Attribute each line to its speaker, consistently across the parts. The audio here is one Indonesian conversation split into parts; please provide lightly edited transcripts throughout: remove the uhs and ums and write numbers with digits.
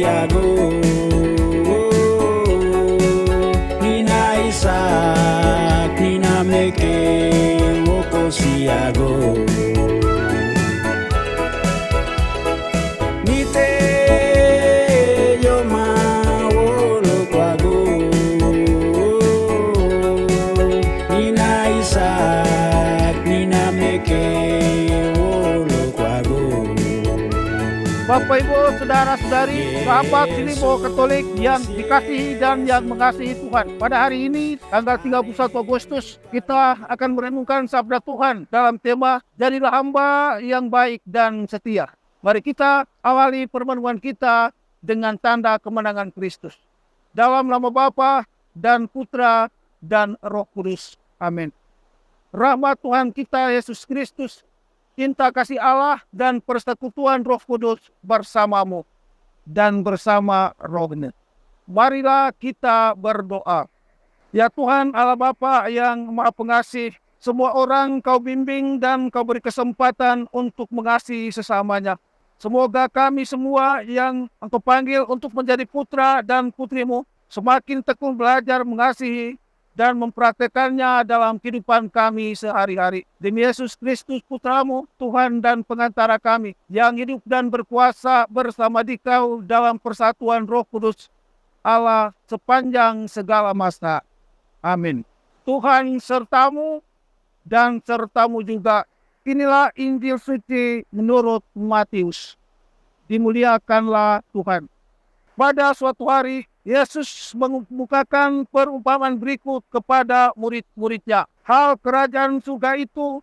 Speaker 1: siago. Nina Isaac, Nina Meke, Woko siago. Nite Yoma Wolo Kwago. Nina Isaac, Nina Meke, Wolo Kwago.
Speaker 2: Bapak Ibu, saudara-saudari, sahabat Silimo Katolik yang dikasihi dan yang mengasihi Tuhan. Pada hari ini, tanggal 31 Agustus, kita akan merenungkan sabda Tuhan dalam tema Jadilah Hamba yang Baik dan Setia. Mari kita awali permenungan kita dengan tanda kemenangan Kristus. Dalam nama Bapa dan Putra dan Roh Kudus. Amin. Rahmat Tuhan kita Yesus Kristus, cinta kasih Allah dan persekutuan Roh Kudus bersamamu dan bersama rohnya. Marilah kita berdoa. Ya Tuhan Allah Bapa yang Maha Pengasih, semua orang Kau bimbing dan Kau beri kesempatan untuk mengasihi sesamanya. Semoga kami semua yang Engkau panggil untuk menjadi putra dan putrimu semakin tekun belajar mengasihi dan mempraktekannya dalam kehidupan kami sehari-hari. Demi Yesus Kristus Putramu, Tuhan dan pengantara kami, yang hidup dan berkuasa bersama Dikau dalam persatuan Roh Kudus Allah sepanjang segala masa. Amin. Tuhan sertamu dan sertamu juga. Inilah Injil suci menurut Matius. Dimuliakanlah Tuhan. Pada suatu hari, Yesus mengemukakan perumpamaan berikut kepada murid-muridnya. Hal kerajaan surga itu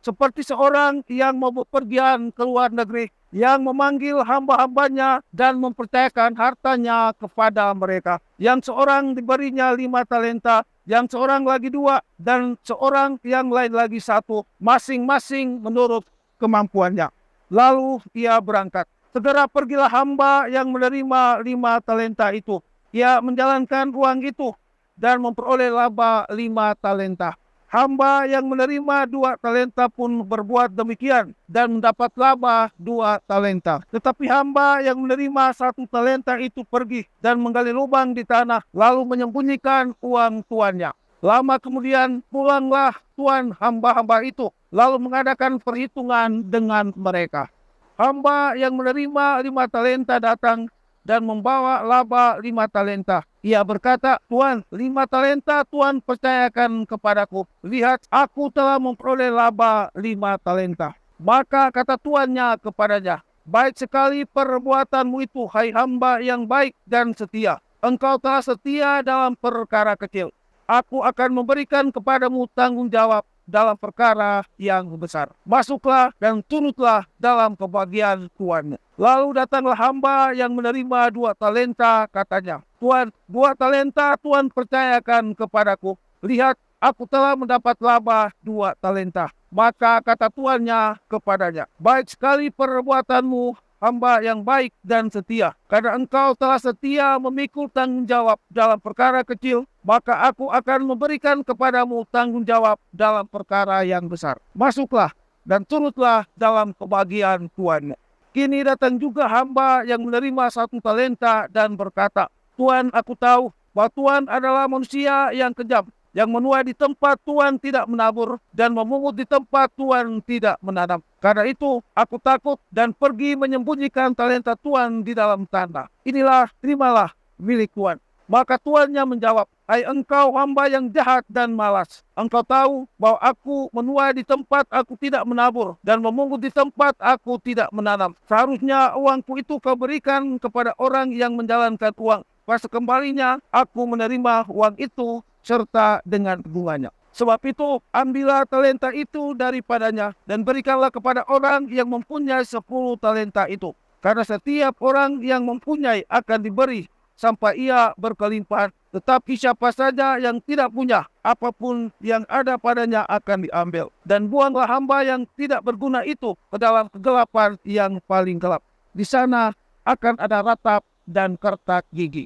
Speaker 2: seperti seorang yang mau bepergian ke luar negeri, yang memanggil hamba-hambanya dan mempercayakan hartanya kepada mereka. Yang seorang diberinya 5 talenta, yang seorang lagi 2, dan seorang yang lain lagi 1, masing-masing menurut kemampuannya. Lalu ia berangkat. Segera pergilah hamba yang menerima 5 talenta itu. Ia menjalankan uang itu dan memperoleh laba 5 talenta. Hamba yang menerima 2 talenta pun berbuat demikian dan mendapat laba 2 talenta. Tetapi hamba yang menerima 1 talenta itu pergi dan menggali lubang di tanah, lalu menyembunyikan uang tuannya. Lama kemudian pulanglah tuan hamba-hamba itu, lalu mengadakan perhitungan dengan mereka. Hamba yang menerima 5 talenta datang dan membawa laba 5 talenta. Ia berkata, Tuan, 5 talenta Tuan percayakan kepadaku. Lihat, aku telah memperoleh laba 5 talenta. Maka kata tuannya kepadanya, baik sekali perbuatanmu itu, hai hamba yang baik dan setia. Engkau telah setia dalam perkara kecil. Aku akan memberikan kepadamu tanggung jawab dalam perkara yang besar. Masuklah dan turutlah dalam kebahagiaan tuannya. Lalu datanglah hamba yang menerima 2 talenta, katanya, Tuan, 2 talenta Tuan percayakan kepadaku. Lihat, aku telah mendapat laba 2 talenta. Maka kata tuannya kepadanya, baik sekali perbuatanmu, hamba yang baik dan setia. Karena engkau telah setia memikul tanggung jawab dalam perkara kecil, maka aku akan memberikan kepadamu tanggung jawab dalam perkara yang besar. Masuklah dan turutlah dalam kebahagiaan tuannya. Kini datang juga hamba yang menerima 1 talenta dan berkata, Tuan, aku tahu bahwa Tuan adalah manusia yang kejam, yang menuai di tempat Tuan tidak menabur dan memungut di tempat Tuan tidak menanam. Karena itu aku takut dan pergi menyembunyikan talenta Tuan di dalam tanah. Inilah, terimalah milik Tuan. Maka tuannya menjawab, hai engkau hamba yang jahat dan malas. Engkau tahu bahwa aku menuai di tempat aku tidak menabur dan memungut di tempat aku tidak menanam. Seharusnya uangku itu kau berikan kepada orang yang menjalankan uang. Pas kembalinya aku menerima uang itu serta dengan bunganya. Sebab itu ambillah talenta itu daripadanya dan berikanlah kepada orang yang mempunyai 10 talenta itu. Karena setiap orang yang mempunyai akan diberi sampai ia berkelimpahan. Tetapi siapa saja yang tidak punya, apapun yang ada padanya akan diambil. Dan buanglah hamba yang tidak berguna itu ke dalam kegelapan yang paling gelap. Di sana akan ada ratap dan kertak gigi.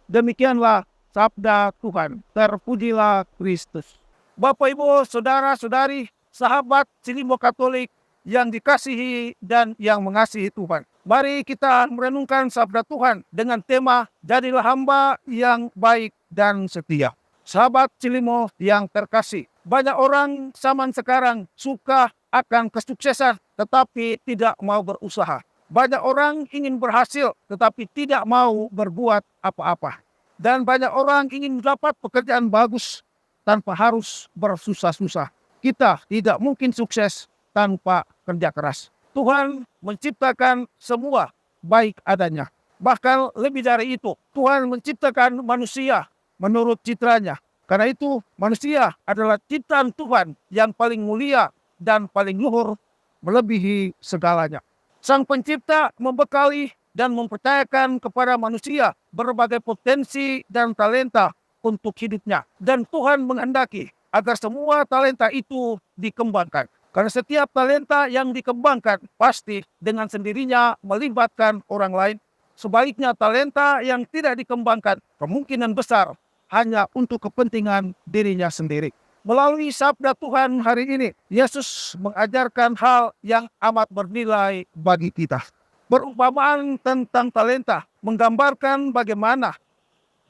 Speaker 2: Demikianlah sabda Tuhan. Terpujilah Kristus. Bapak, Ibu, saudara-saudari, sahabat Silimo Katolik yang dikasihi dan yang mengasihi Tuhan. Mari kita merenungkan sabda Tuhan dengan tema jadilah hamba yang baik dan setia. Sahabat Cilimo yang terkasih, banyak orang zaman sekarang suka akan kesuksesan tetapi tidak mau berusaha. Banyak orang ingin berhasil tetapi tidak mau berbuat apa-apa. Dan banyak orang ingin mendapat pekerjaan bagus tanpa harus bersusah-susah. Kita tidak mungkin sukses tanpa kerja keras. Tuhan menciptakan semua baik adanya. Bahkan lebih dari itu, Tuhan menciptakan manusia menurut citranya. Karena itu, manusia adalah ciptaan Tuhan yang paling mulia dan paling luhur melebihi segalanya. Sang Pencipta membekali dan mempercayakan kepada manusia berbagai potensi dan talenta untuk hidupnya. Dan Tuhan menghendaki agar semua talenta itu dikembangkan. Karena setiap talenta yang dikembangkan pasti dengan sendirinya melibatkan orang lain. Sebaliknya talenta yang tidak dikembangkan kemungkinan besar hanya untuk kepentingan dirinya sendiri. Melalui sabda Tuhan hari ini, Yesus mengajarkan hal yang amat bernilai bagi kita. Perumpamaan tentang talenta menggambarkan bagaimana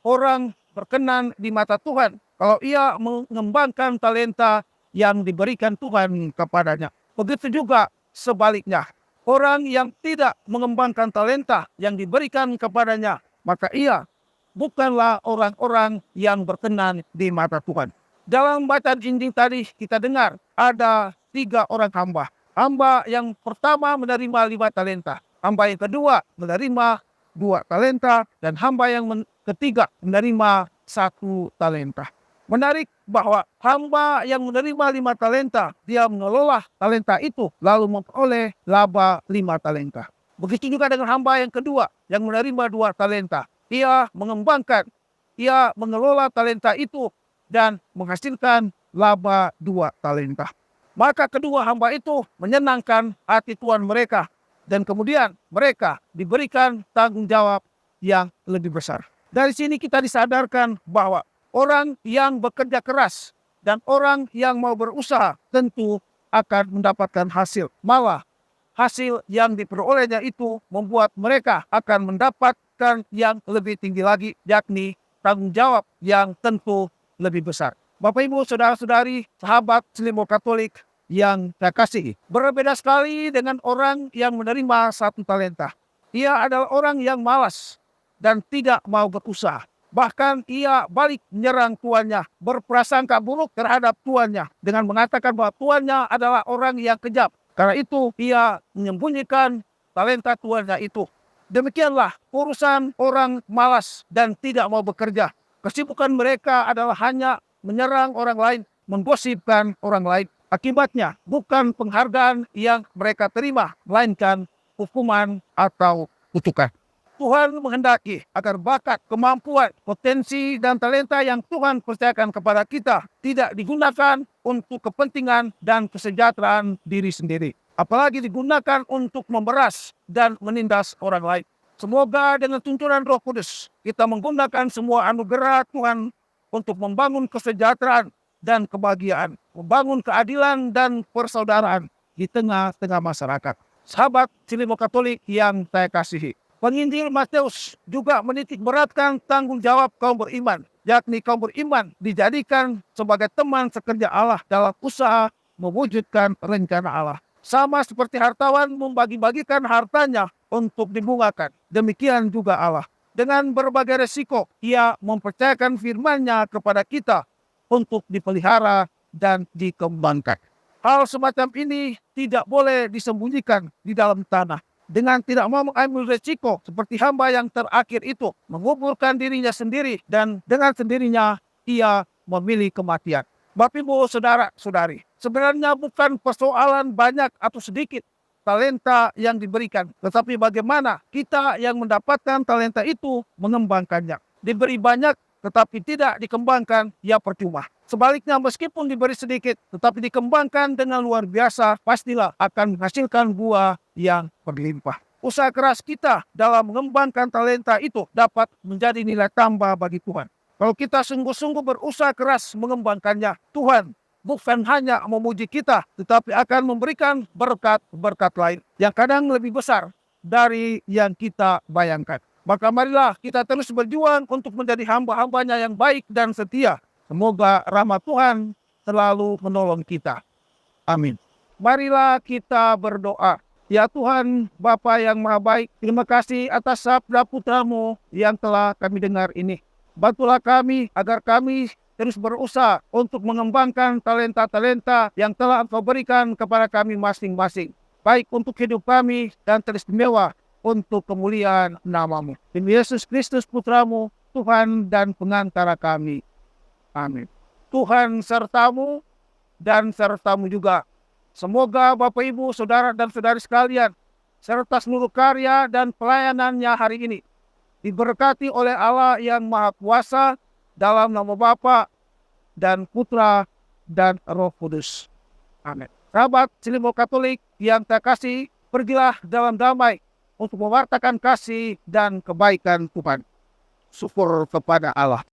Speaker 2: orang berkenan di mata Tuhan kalau ia mengembangkan talenta yang diberikan Tuhan kepadanya. Begitu juga sebaliknya. Orang yang tidak mengembangkan talenta yang diberikan kepadanya, maka ia bukanlah orang-orang yang berkenan di mata Tuhan. Dalam bacaan Injil tadi kita dengar ada 3 orang hamba. Hamba yang pertama menerima 5 talenta. Hamba yang kedua menerima 2 talenta. Dan hamba yang ketiga menerima 1 talenta. Menarik bahwa hamba yang menerima 5 talenta, dia mengelola talenta itu lalu memperoleh laba 5 talenta. Begitu juga dengan hamba yang kedua yang menerima 2 talenta. Ia mengembangkan, ia mengelola talenta itu dan menghasilkan laba 2 talenta. Maka kedua hamba itu menyenangkan hati Tuhan mereka. Dan kemudian mereka diberikan tanggung jawab yang lebih besar. Dari sini kita disadarkan bahwa orang yang bekerja keras dan orang yang mau berusaha tentu akan mendapatkan hasil. Malah hasil yang diperolehnya itu membuat mereka akan mendapatkan yang lebih tinggi lagi, yakni tanggung jawab yang tentu lebih besar. Bapak Ibu, saudara-saudari, sahabat Cilimo Katolik yang saya kasihi, berbeda sekali dengan orang yang menerima 1 talenta. Ia adalah orang yang malas dan tidak mau berusaha. Bahkan ia balik menyerang tuannya, berprasangka buruk terhadap tuannya dengan mengatakan bahwa tuannya adalah orang yang kejam. Karena itu ia menyembunyikan talenta tuannya itu. Demikianlah urusan orang malas dan tidak mau bekerja. Kesibukan mereka adalah hanya menyerang orang lain, menggosipkan orang lain. Akibatnya bukan penghargaan yang mereka terima, melainkan hukuman atau kutukan. Tuhan menghendaki agar bakat, kemampuan, potensi, dan talenta yang Tuhan percayakan kepada kita tidak digunakan untuk kepentingan dan kesejahteraan diri sendiri. Apalagi digunakan untuk memeras dan menindas orang lain. Semoga dengan tuntunan Roh Kudus, kita menggunakan semua anugerah Tuhan untuk membangun kesejahteraan dan kebahagiaan, membangun keadilan dan persaudaraan di tengah-tengah masyarakat. Sahabat Cilimo Katolik yang saya kasihi, Penginjil Matius juga menitik beratkan tanggung jawab kaum beriman, yakni kaum beriman dijadikan sebagai teman sekerja Allah dalam usaha mewujudkan rencana Allah. Sama seperti hartawan membagi-bagikan hartanya untuk dibungakan, demikian juga Allah. Dengan berbagai resiko, ia mempercayakan firman-Nya kepada kita untuk dipelihara dan dikembangkan. Hal semacam ini tidak boleh disembunyikan di dalam tanah. Dengan tidak mau mengambil resiko seperti hamba yang terakhir itu, menguburkan dirinya sendiri dan dengan sendirinya ia memilih kematian. Bapak Ibu, saudara-saudari, sebenarnya bukan persoalan banyak atau sedikit talenta yang diberikan, tetapi bagaimana kita yang mendapatkan talenta itu mengembangkannya. Diberi banyak tetapi tidak dikembangkan, ya percuma. Sebaliknya, meskipun diberi sedikit tetapi dikembangkan dengan luar biasa, pastilah akan menghasilkan buah yang berlimpah. Usaha keras kita dalam mengembangkan talenta itu dapat menjadi nilai tambah bagi Tuhan. Kalau kita sungguh-sungguh berusaha keras mengembangkannya, Tuhan bukan hanya memuji kita, tetapi akan memberikan berkat-berkat lain yang kadang lebih besar dari yang kita bayangkan. Maka marilah kita terus berjuang untuk menjadi hamba-hambanya yang baik dan setia. Semoga rahmat Tuhan selalu menolong kita. Amin. Marilah kita berdoa. Ya Tuhan, Bapa yang Maha Baik, terima kasih atas sabda putra-Mu yang telah kami dengar ini. Bantulah kami agar kami terus berusaha untuk mengembangkan talenta-talenta yang telah Engkau berikan kepada kami masing-masing. Baik untuk hidup kami dan teristimewa untuk kemuliaan nama-Mu. Demi Yesus Kristus putra-Mu, Tuhan dan pengantara kami. Amin. Tuhan sertamu dan sertamu juga. Semoga Bapak Ibu, Saudara dan Saudari sekalian, serta seluruh karya dan pelayanannya hari ini diberkati oleh Allah yang Maha Kuasa dalam nama Bapa dan Putra dan Roh Kudus. Amin. Sahabat Cilimau Katolik yang terkasih, pergilah dalam damai untuk mewartakan kasih dan kebaikan Tuhan. Syukur kepada Allah.